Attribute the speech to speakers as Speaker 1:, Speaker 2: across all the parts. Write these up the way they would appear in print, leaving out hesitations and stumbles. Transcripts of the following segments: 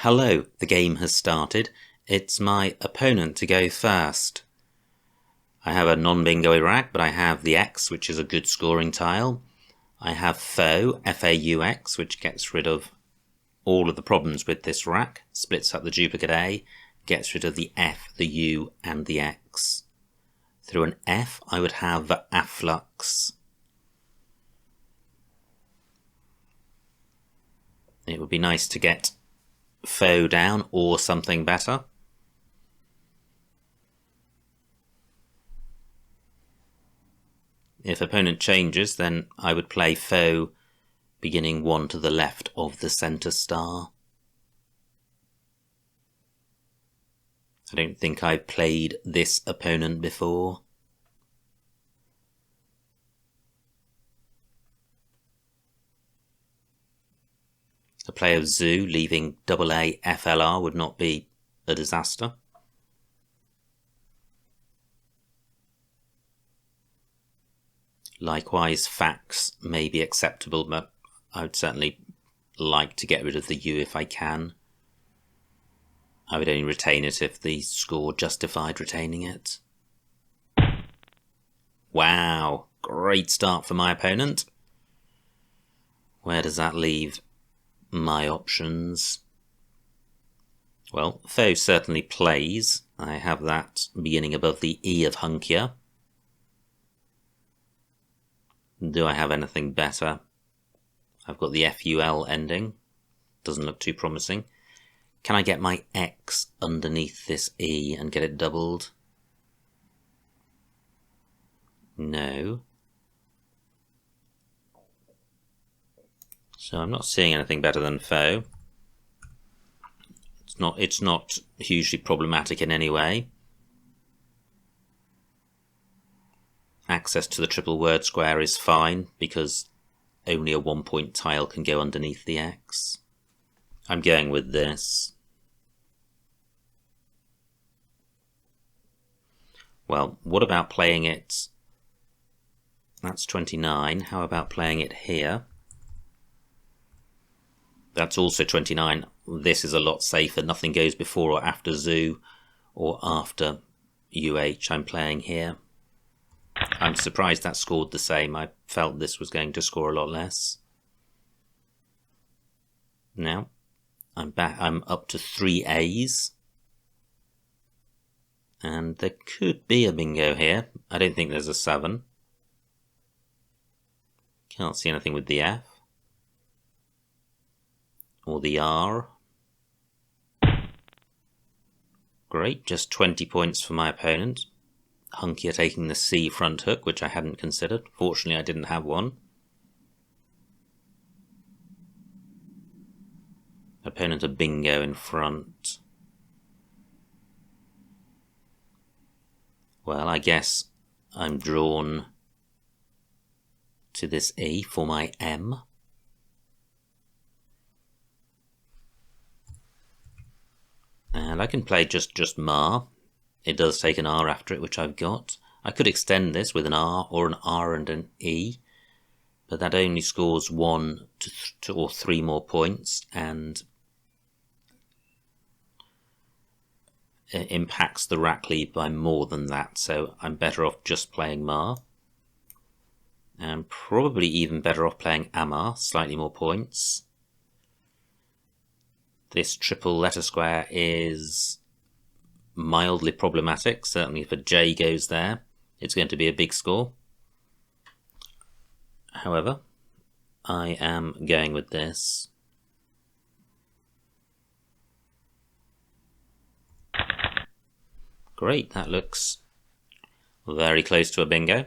Speaker 1: Hello, the game has started. It's my opponent to go first. I have a non-bingo rack, but I have the X, which is a good scoring tile. I have Faux, F-A-U-X, which gets rid of all of the problems with this rack, splits up the duplicate A, gets rid of the F, the U, and the X. Through an F, I would have the afflux. It would be nice to get Faux down or something better. If opponent changes, then I would play Faux beginning one to the left of the centre star. I don't think I've played this opponent before. A play of Zoo leaving AA FLR would not be a disaster. Likewise, Fax may be acceptable, but I would certainly like to get rid of the U if I can. I would only retain it if the score justified retaining it. Wow, great start for my opponent. Where does that leave my options? Well, Faux certainly plays. I have that beginning above the E of Hunkia. Do I have anything better? I've got the FUL ending. Doesn't look too promising. Can I get my X underneath this E and get it doubled? No. So I'm not seeing anything better than Faux. It's not hugely problematic in any way. Access to the triple word square is fine because only a 1-point tile can go underneath the X. I'm going with this. Well, what about playing it? That's 29. How about playing it here? That's also 29. This is a lot safer. Nothing goes before or after Zoo or after UH. I'm playing here. I'm surprised that scored the same. I felt this was going to score a lot less. Now, I'm back. I'm up to 3 A's. And there could be a bingo here. I don't think there's a 7. Can't see anything with the F. Or the R. Great, just 20 points for my opponent. Hunkia taking the C front hook, which I hadn't considered. Fortunately, I didn't have one. Opponent a bingo in front. Well, I guess I'm drawn to this E for my M. And I can play just Ma. It does take an R after it, which I've got. I could extend this with an R or an R and an E, but that only scores 1 to 2 or 3 more points and it impacts the rack lead by more than that, so I'm better off just playing Ma. And probably even better off playing Amar, slightly more points. This triple letter square is mildly problematic. Certainly if a J goes there, it's going to be a big score. However, I am going with this. Great, that looks very close to a bingo.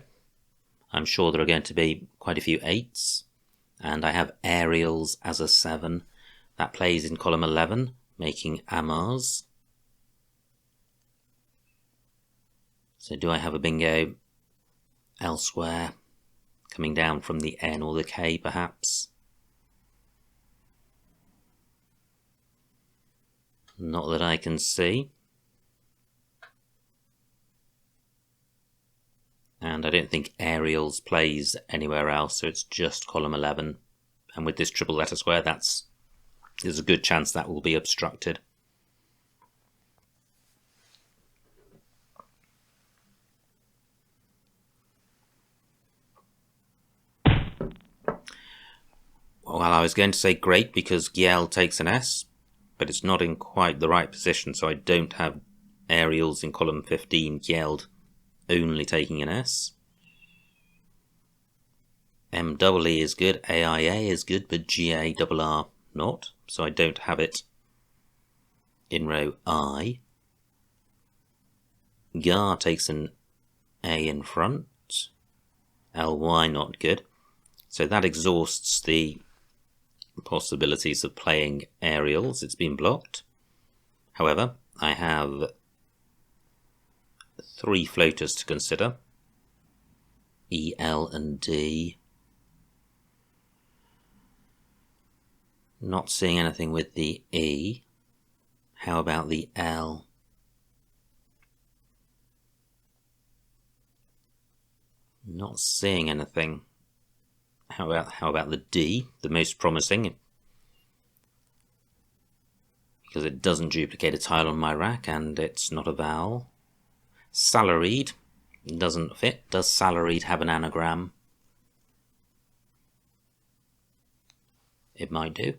Speaker 1: I'm sure there are going to be quite a few 8s. And I have aerials as a 7. That plays in column 11, making Amars. So do I have a bingo elsewhere? Coming down from the N or the K, perhaps? Not that I can see. And I don't think aerials plays anywhere else, so it's just column 11. And with this triple letter square, that's there's a good chance that will be obstructed. Well, I was going to say great because Giel takes an S, but it's not in quite the right position, so I don't have aerials in column 15 Gield only taking an S. MEE is good, AIA is good, but GARR not, so I don't have it in row I. GAR takes an A in front, LY not good, so that exhausts the possibilities of playing aerials. It's been blocked. However, I have 3 floaters to consider, E, L and D. Not seeing anything with the E. How about the L? Not seeing anything. How about the D, the most promising? Because it doesn't duplicate a tile on my rack and it's not a vowel. Salaried doesn't fit. Does salaried have an anagram? It might do.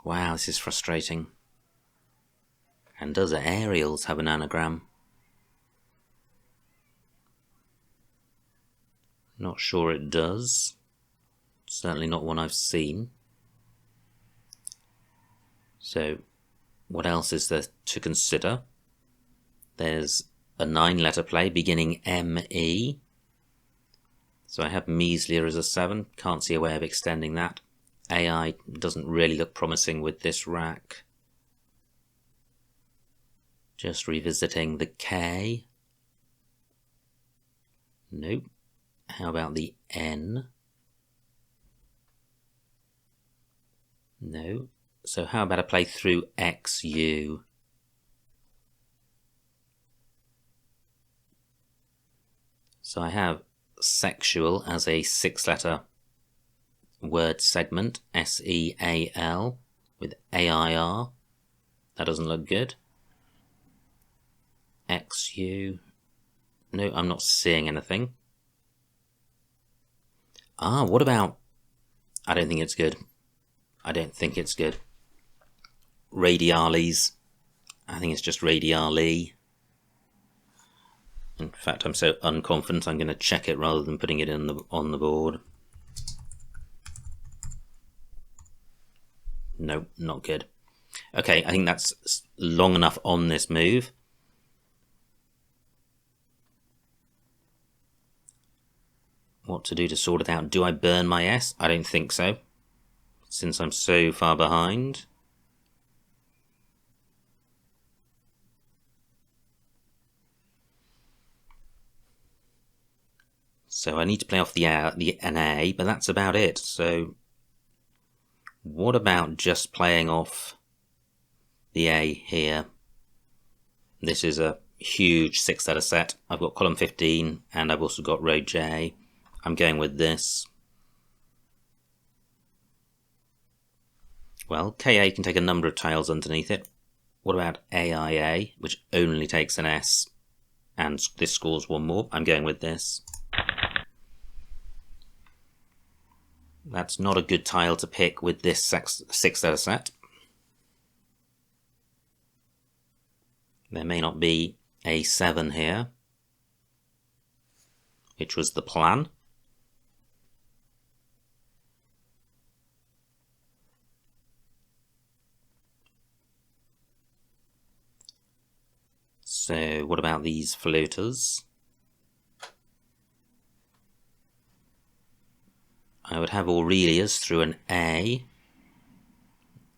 Speaker 1: Wow, this is frustrating. And does aerials have an anagram? Not sure it does. Certainly not one I've seen. So, what else is there to consider? There's a 9-letter play beginning M-E. So I have Measlier as a 7. Can't see a way of extending that. AI doesn't really look promising with this rack. Just revisiting the K. Nope. How about the N? No. So how about a play through XU? So I have sexual as a 6-letter word segment, SEAL, with AIR. That doesn't look good. XU. No, I'm not seeing anything. What about... I don't think it's good. I don't think it's good. Radiales. I think it's just radiale. In fact, I'm so unconfident I'm going to check it rather than putting it on the board. No, not good. Okay, I think that's long enough on this move. What to do to sort it out? Do I burn my S? I don't think so, since I'm so far behind. So I need to play off an A, but that's about it. So what about just playing off the A here? This is a huge 6-letter set. I've got column 15 and I've also got row J. I'm going with this. Well, KA can take a number of tiles underneath it. What about AIA, which only takes an S, and this scores 1 more? I'm going with this. That's not a good tile to pick with this 6-letter set. There may not be a 7 here, which was the plan. So what about these floaters? I would have Aurelia's through an A.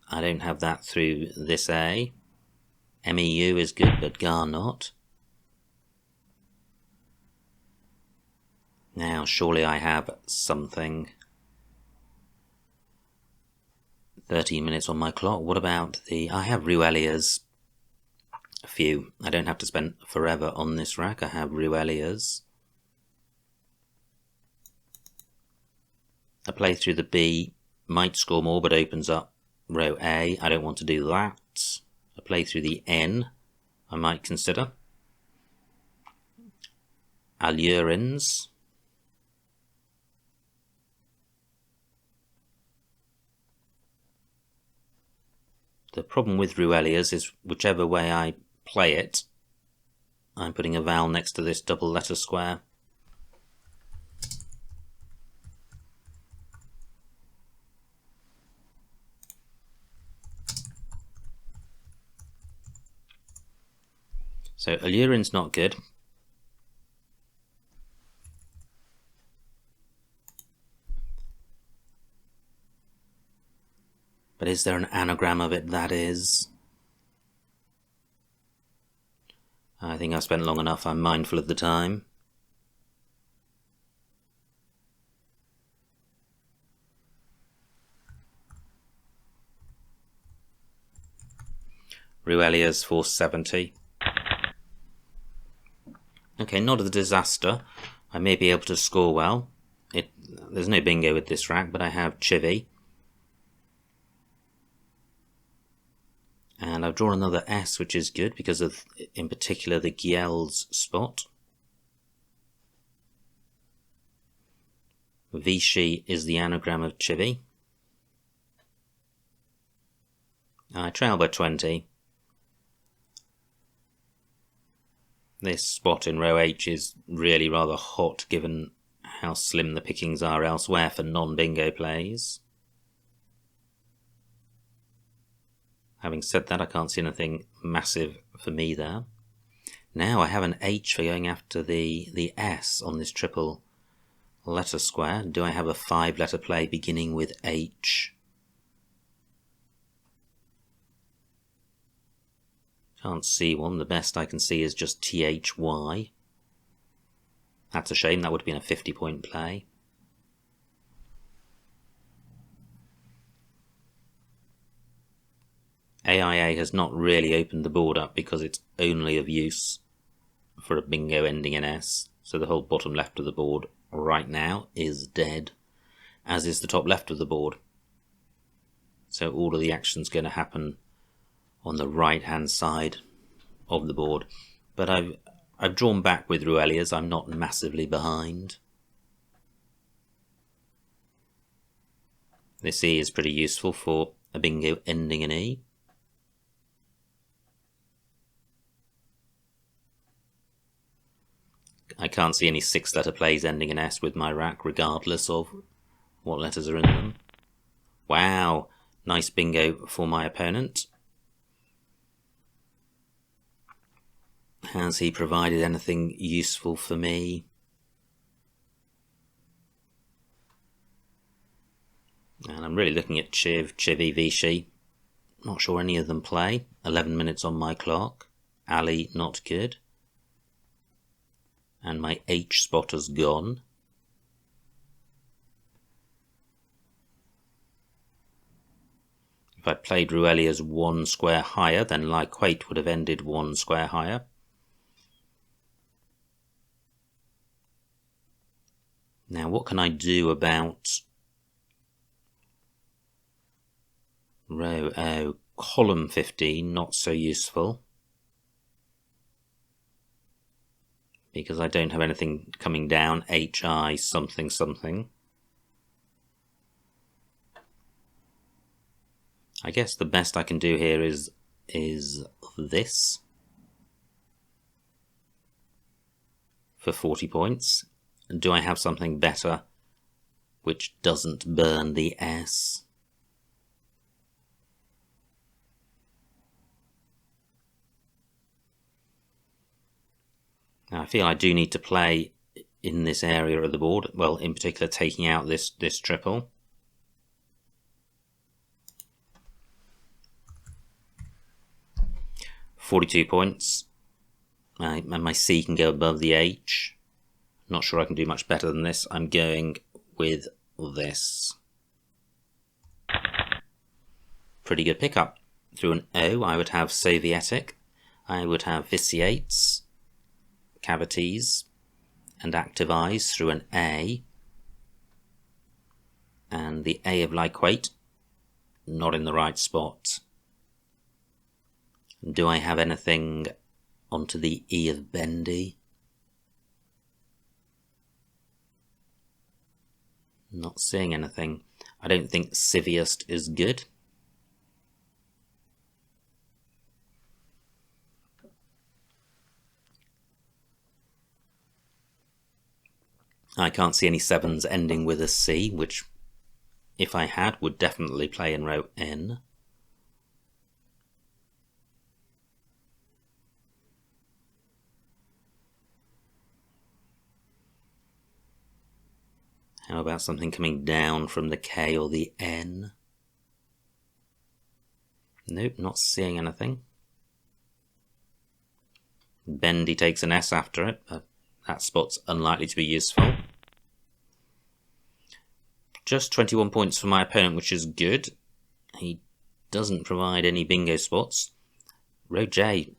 Speaker 1: I don't have that through this A. MEU is good, but GAR not. Now, surely I have something. 13 minutes on my clock. What about I have Ruelia's. A few. I don't have to spend forever on this rack. I have Ruelia's. A play through the B might score more but opens up row A. I don't want to do that. A play through the N I might consider. Allurins. The problem with Ruelias is whichever way I play it, I'm putting a vowel next to this double letter square. So Allurin's not good. But is there an anagram of it that is? I think I've spent long enough, I'm mindful of the time. Ruelia's 470. Okay, not a disaster. I may be able to score well. There's no bingo with this rack, but I have Chivy. And I've drawn another S, which is good because of, in particular, the Giel's spot. Vichy is the anagram of Chivy. I trail by 20. This spot in row H is really rather hot given how slim the pickings are elsewhere for non-bingo plays. Having said that, I can't see anything massive for me there. Now I have an H for going after the S on this triple letter square. Do I have a 5-letter play beginning with H? Can't see one. The best I can see is just THY. That's a shame. That would have been a 50-point play. AIA has not really opened the board up because it's only of use for a bingo ending in S. So the whole bottom left of the board right now is dead, as is the top left of the board. So all of the action's going to happen on the right hand side of the board. But I've drawn back with Ruelias. I'm not massively behind. This E is pretty useful for a bingo ending in E. I can't see any 6-letter plays ending in S with my rack, regardless of what letters are in them. Wow, nice bingo for my opponent. Has he provided anything useful for me? And I'm really looking at Chiv, Chivy, Vichy. Not sure any of them play. 11 minutes on my clock. Ali, not good. And my H spot has gone. If I played Ruelia's 1 square higher, then Lyquate would have ended 1 square higher. Now what can I do about row O? Column 15, not so useful, because I don't have anything coming down. HI something something. I guess the best I can do here is this for 40 points. Do I have something better which doesn't burn the S? Now I feel I do need to play in this area of the board, well, in particular taking out this triple. $42 points, and my C can go above the H. Not sure I can do much better than this. I'm going with this. Pretty good pickup. Through an O, I would have Sovietic, I would have vitiates, cavities, and active eyes through an A. And the A of like weight, not in the right spot. Do I have anything onto the E of bendy? Not seeing anything. I don't think Civiest is good. I can't see any sevens ending with a C, which, if I had, would definitely play in row N. How about something coming down from the K or the N? Nope, not seeing anything. Bendy takes an S after it, but that spot's unlikely to be useful. Just 21 points for my opponent, which is good. He doesn't provide any bingo spots. Row J,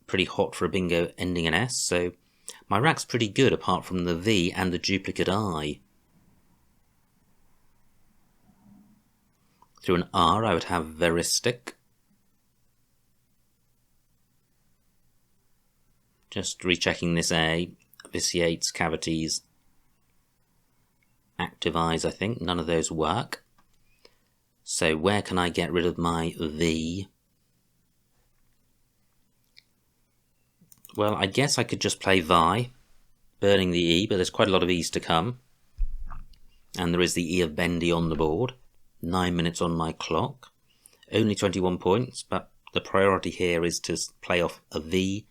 Speaker 1: pretty hot for a bingo ending in S, so my rack's pretty good apart from the V and the duplicate I. Through an R, I would have Veristic. Just rechecking this A, vitiates, cavities, active eyes, I think. None of those work. So where can I get rid of my V? Well, I guess I could just play Vi, burning the E, but there's quite a lot of E's to come. And there is the E of bendy on the board. 9 minutes on my clock. Only 21 points, but the priority here is to play off a V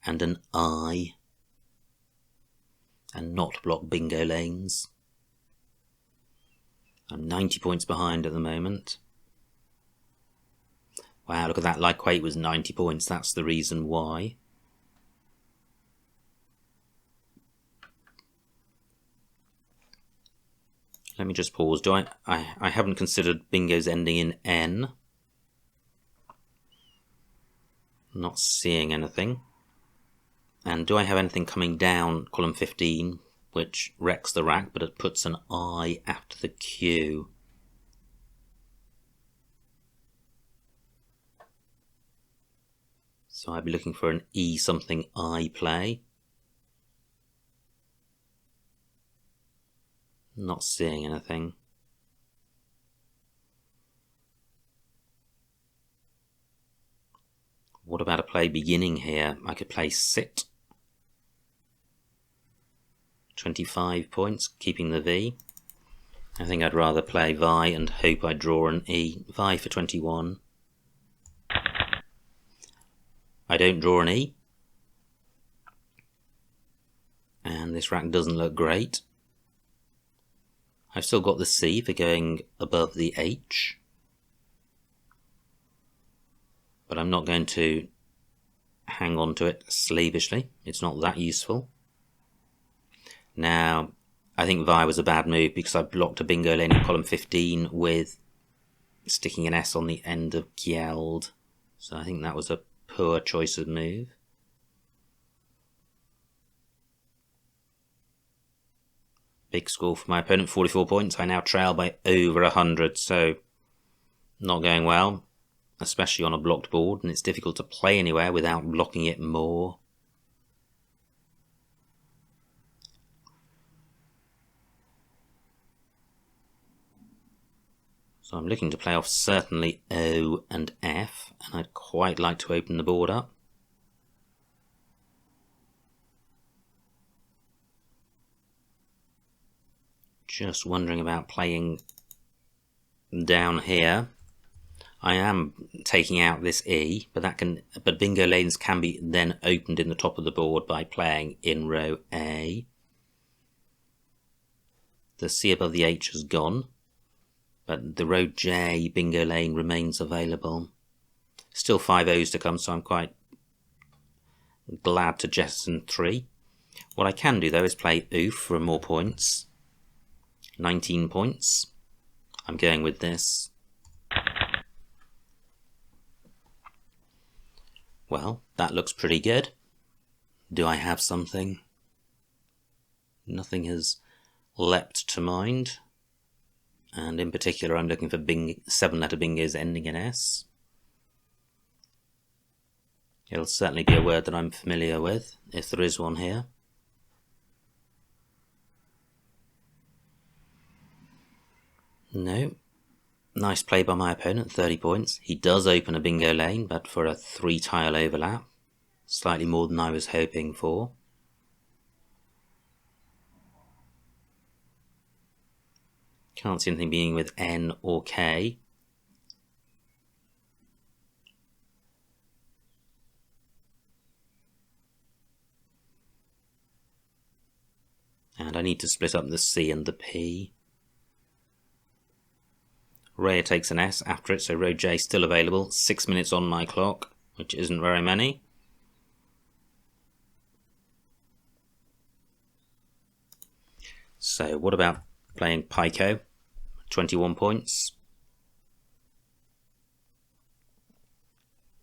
Speaker 1: and an I, and not block bingo lanes. I'm 90 points behind at the moment. Wow, look at that, like weight was 90 points, that's the reason why. Let me just pause. I haven't considered bingos ending in N. Not seeing anything. And do I have anything coming down column 15, which wrecks the rack, but it puts an I after the Q? So I'd be looking for an E something I play. Not seeing anything. What about a play beginning here? I could play Sit. 25 points, keeping the V. I think I'd rather play Vi and hope I draw an E. Vi for 21. I don't draw an E. And this rack doesn't look great. I've still got the C for going above the H. But I'm not going to hang on to it slavishly. It's not that useful. Now, I think Vi was a bad move because I blocked a bingo lane in column 15 with sticking an S on the end of Gjeld. So I think that was a poor choice of move. Big score for my opponent, 44 points. I now trail by over 100, so not going well, especially on a blocked board, and it's difficult to play anywhere without blocking it more. So I'm looking to play off certainly O and F, and I'd quite like to open the board up. Just wondering about playing down here. I am taking out this E, but bingo lanes can be then opened in the top of the board by playing in row A. The C above the H has gone, but the row J bingo lane remains available. Still 5 O's to come, so I'm quite glad to jettison 3. What I can do though is play Oof for more points. 19 points. I'm going with this. Well, that looks pretty good. Do I have something? Nothing has leapt to mind. and in particular I'm looking for 7-letter bingos ending in S. It'll certainly be a word that I'm familiar with, if there is one here. No. Nice play by my opponent, 30 points. He does open a bingo lane, but for a 3-tile overlap. Slightly more than I was hoping for. Can't see anything being with N or K. And I need to split up the C and the P. Raya takes an S after it, so row J still available. 6 minutes on my clock, which isn't very many. So what about playing Pico? 21 points.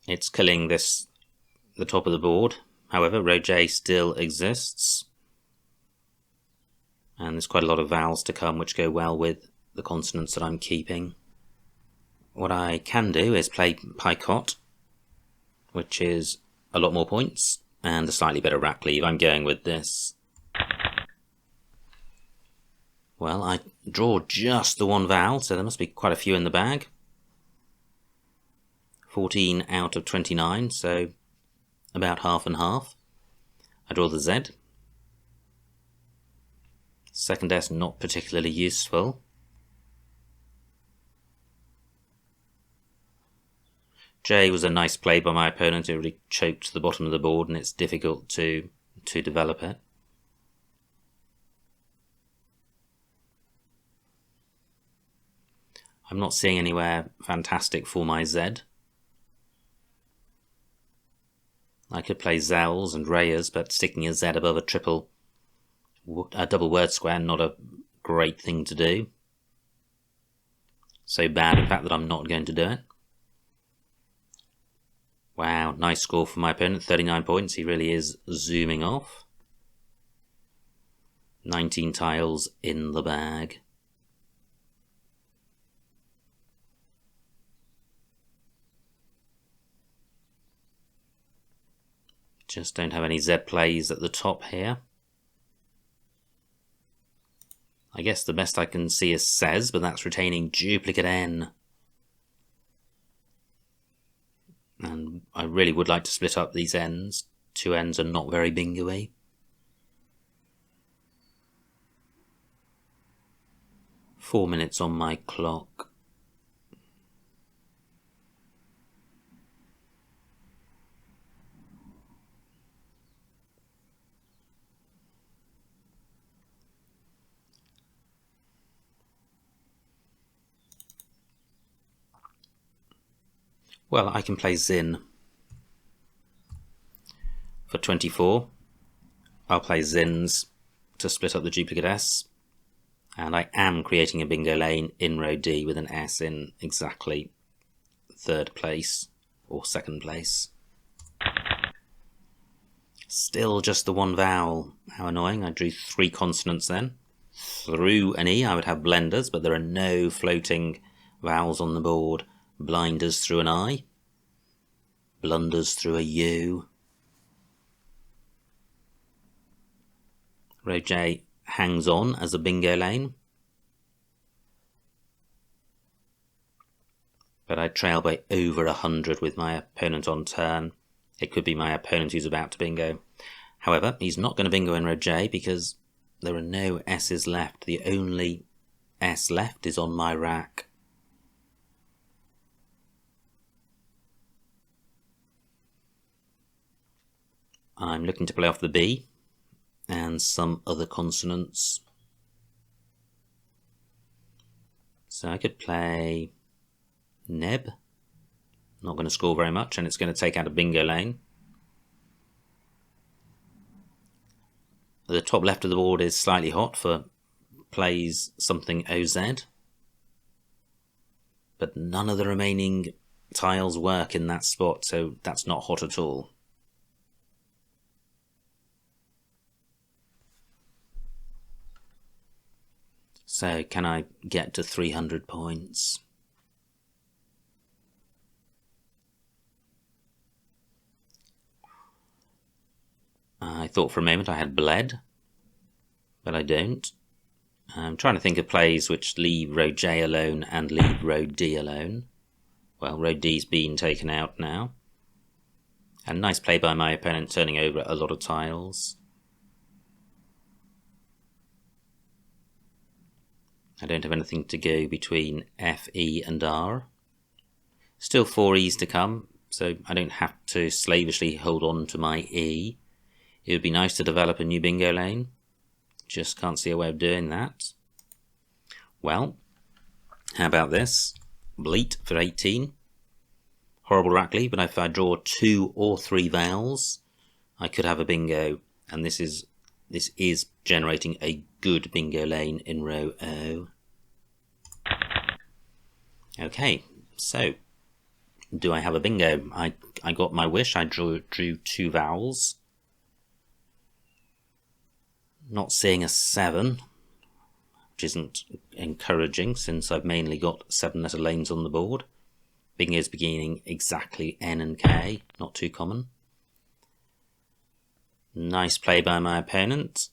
Speaker 1: It's killing the top of the board. However, row J still exists. And there's quite a lot of vowels to come which go well with the consonants that I'm keeping. What I can do is play Picot, which is a lot more points, and a slightly better rack leave. I'm going with this. Well, I draw just the one vowel, so there must be quite a few in the bag. 14 out of 29, so about half and half. I draw the Z. Second S not particularly useful. J was a nice play by my opponent. It really choked the bottom of the board and it's difficult to develop it. I'm not seeing anywhere fantastic for my Z. I could play Zels and Rayas, but sticking a Z above a double word square, not a great thing to do. So bad, in fact, that I'm not going to do it. Wow, nice score for my opponent, 39 points. He really is zooming off. 19 tiles in the bag. Just don't have any Z plays at the top here. I guess the best I can see is says, but that's retaining duplicate N. And I really would like to split up these ends. 2 ends are not very bingo-y. Four minutes on my clock. Well, I can play Zin. For 24, I'll play Zins to split up the duplicate S. And I am creating a bingo lane in row D with an S in exactly 3rd place or 2nd place. Still just the one vowel. How annoying. I drew 3 consonants then. Through an E I would have blenders, but there are no floating vowels on the board. Blinders through an I. Blunders through a U. Row J hangs on as a bingo lane. But I trail by over 100 with my opponent on turn. It could be my opponent who's about to bingo. However, he's not going to bingo in row J because there are no S's left. The only S left is on my rack. I'm looking to play off the B and some other consonants. So I could play Neb. Not going to score very much, and it's going to take out a bingo lane. The top left of the board is slightly hot for plays something OZ. But none of the remaining tiles work in that spot, so that's not hot at all. So can I get to 300 points? I thought for a moment I had bled, but I don't. I'm trying to think of plays which leave row J alone and leave row D alone. Well, row D's been taken out now. And nice play by my opponent, turning over a lot of tiles. I don't have anything to go between F, E and R. Still 4 E's to come, so I don't have to slavishly hold on to my E. It would be nice to develop a new bingo lane. Just can't see a way of doing that. Well, how about this? Bleat for 18. Horrible rackly, but if I draw 2 or 3 vowels, I could have a bingo, and this is generating a good bingo lane in row O. Okay, so do I have a bingo? I got my wish. I drew 2 vowels. Not seeing a 7, which isn't encouraging since I've mainly got 7-letter lanes on the board. Bingos beginning exactly N and K, not too common. Nice play by my opponent.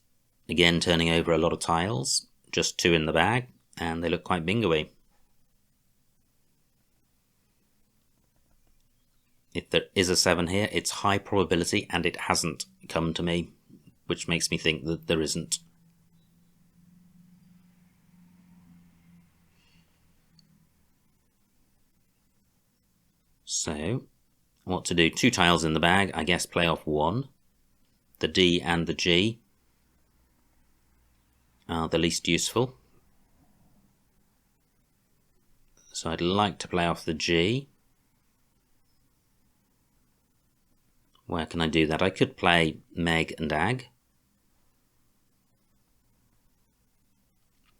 Speaker 1: Again, turning over a lot of tiles. Just 2 in the bag, and they look quite bingo-y. If there is a 7 here, it's high probability, and it hasn't come to me, which makes me think that there isn't. So, what to do? 2 tiles in the bag, I guess play off 1. The D and the G are the least useful. So I'd like to play off the G. Where can I do that? I could play Meg and Ag.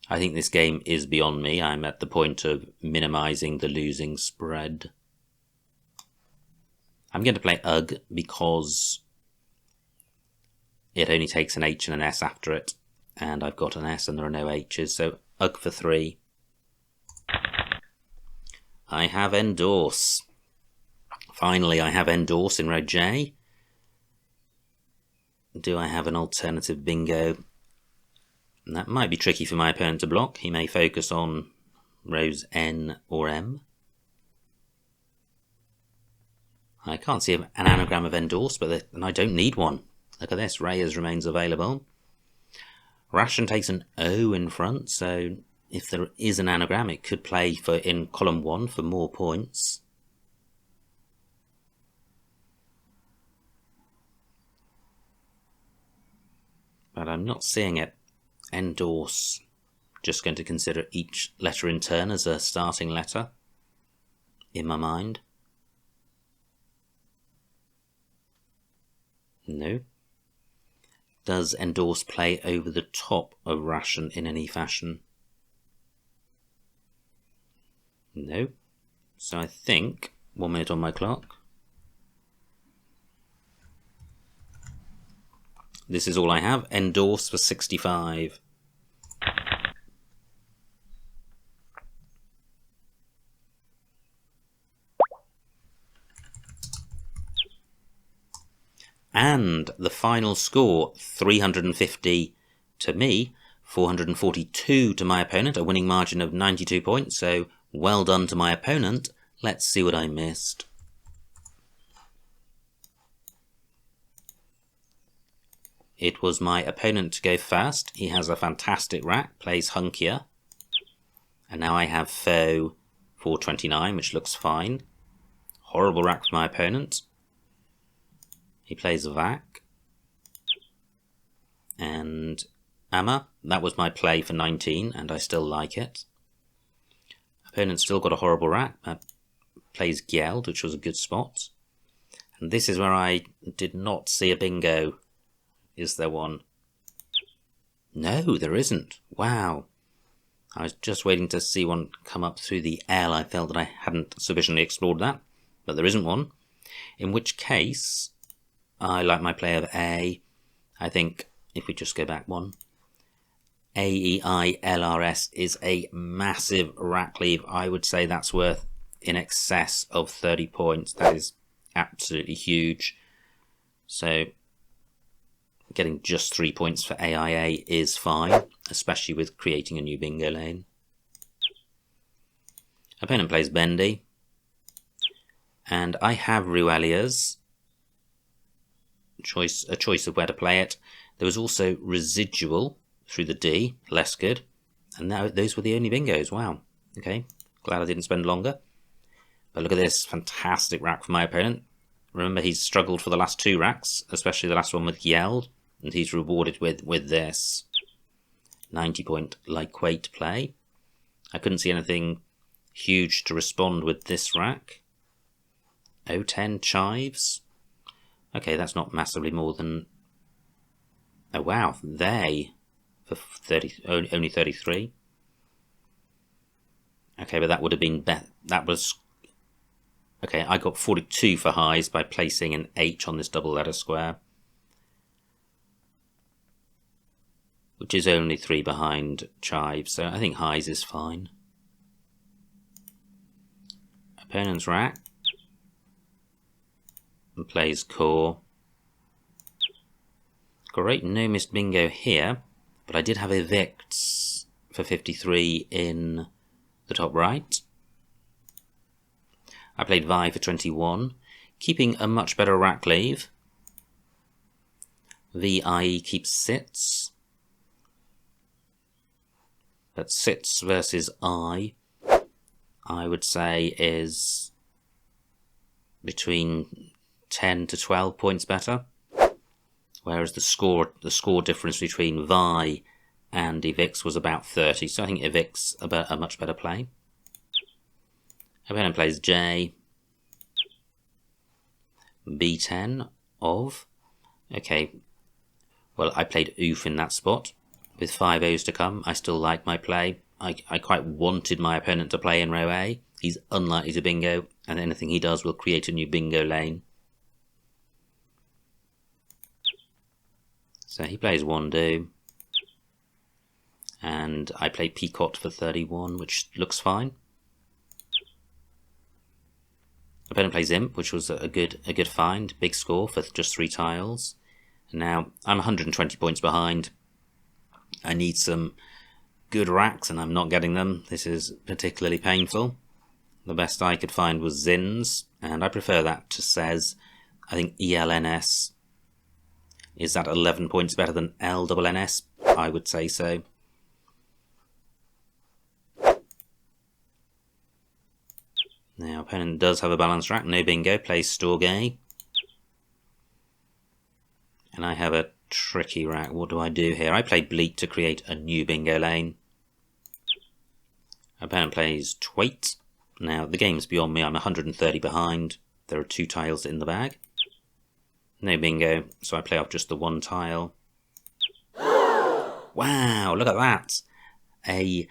Speaker 1: I think this game is beyond me. I'm at the point of minimizing the losing spread. I'm going to play Ugh because it only takes an H and an S after it, and I've got an S and there are no H's, so Ugh for 3. I have Endorse. Finally, I have Endorse in row J. Do I have an alternative bingo? That might be tricky for my opponent to block. He may focus on rows N or M. I can't see an anagram of Endorse, and I don't need one. Look at this, Reyes remains available. Ration takes an O in front, so if there is an anagram, it could play in column 1 for more points. But I'm not seeing it. Endorse. Just going to consider each letter in turn as a starting letter in my mind. No. Does Endorse play over the top of Ration in any fashion? No. So I think, 1 minute on my clock. This is all I have. Endorse for 65. And the final score, 350 to me, 442 to my opponent, a winning margin of 92 points, so well done to my opponent. Let's see what I missed. It was my opponent to go first. He has a fantastic rack, plays hunkier. And now I have Foe 429, which looks fine. Horrible rack for my opponent. He plays Vac. And Amma, that was my play for 19, and I still like it. Opponent still got a horrible rack, but plays Gjeld, which was a good spot. And this is where I did not see a bingo. Is there one? No, there isn't. Wow. I was just waiting to see one come up through the L. I felt that I hadn't sufficiently explored that, but there isn't one. In which case, I like my play of A. I think if we just go back 1, AEI-LRS is a massive rack leave. I would say that's worth in excess of 30 points. That is absolutely huge. So getting just 3 points for AIA is fine, especially with creating a new bingo lane. Opponent plays Bendy, and I have Ruelia's choice, a choice of where to play it. There was also Residual through the D, less good, and now those were the only bingos. Wow. Okay, glad I didn't spend longer. But look at this fantastic rack for my opponent. Remember, he's struggled for the last 2 racks, especially the last one with Yell, and he's rewarded with this 90-point lightweight play. I couldn't see anything huge to respond with this rack. 010 chives. Okay, that's not massively more than... Oh wow, they for 30, only 33. Okay, but that would have been better. That was... Okay, I got 42 for highs by placing an H on this double ladder square, which is only 3 behind chives, so I think highs is fine. Opponent's rack and plays core. Great no missed bingo here, but I did have evicts for 53 in the top right. I played Vi for 21, keeping a much better rack leave. VIE keeps sits. But sits versus I would say is between 10 to 12 points better. Whereas the score difference between Vi and Evix was about 30, so I think Evix a much better play. Opponent plays J. B10 of... Okay, well, I played Oof in that spot. With 5 O's to come, I still like my play. I quite wanted my opponent to play in row A. He's unlikely to bingo, and anything he does will create a new bingo lane. So he plays 1 do. And I play Peacock for 31, which looks fine. Opponent plays Imp, which was a good find. Big score for just 3 tiles. Now, I'm 120 points behind. I need some good racks, and I'm not getting them. This is particularly painful. The best I could find was Zins, and I prefer that to Says. I think ELNS is that 11 points better than LNNS? I would say so. Now, opponent does have a balanced rack. No bingo, plays Storge. And I have a tricky rack. What do I do here? I play Bleak to create a new bingo lane. Opponent plays Twait. Now, the game's beyond me. I'm 130 behind. There are 2 tiles in the bag. No bingo, so I play off just the 1 tile. Wow, look at that. A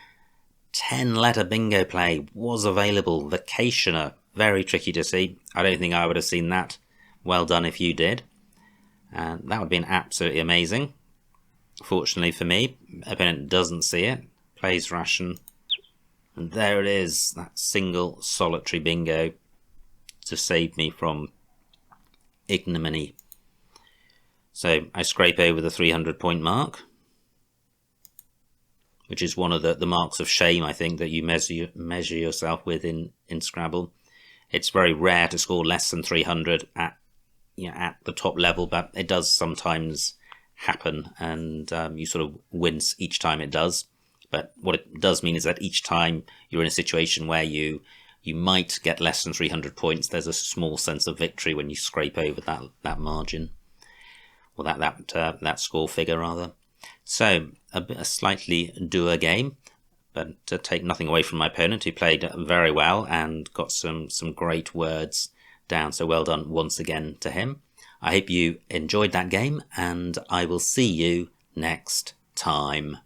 Speaker 1: 10-letter bingo play was available. Vacationer. Very tricky to see. I don't think I would have seen that. Well done if you did. And that would have been absolutely amazing. Fortunately for me, opponent doesn't see it. Plays Ration. And there it is. That single solitary bingo to save me from ignominy. So I scrape over the 300-point mark, which is one of the marks of shame, I think, that you measure yourself with in Scrabble. It's very rare to score less than 300 at the top level, but it does sometimes happen, and you sort of wince each time it does. But what it does mean is that each time you're in a situation where you might get less than 300 points, there's a small sense of victory when you scrape over that margin, or that score figure rather. So a slightly doer game, but to take nothing away from my opponent, who played very well and got some great words down. So well done once again to him. I hope you enjoyed that game, and I will see you next time.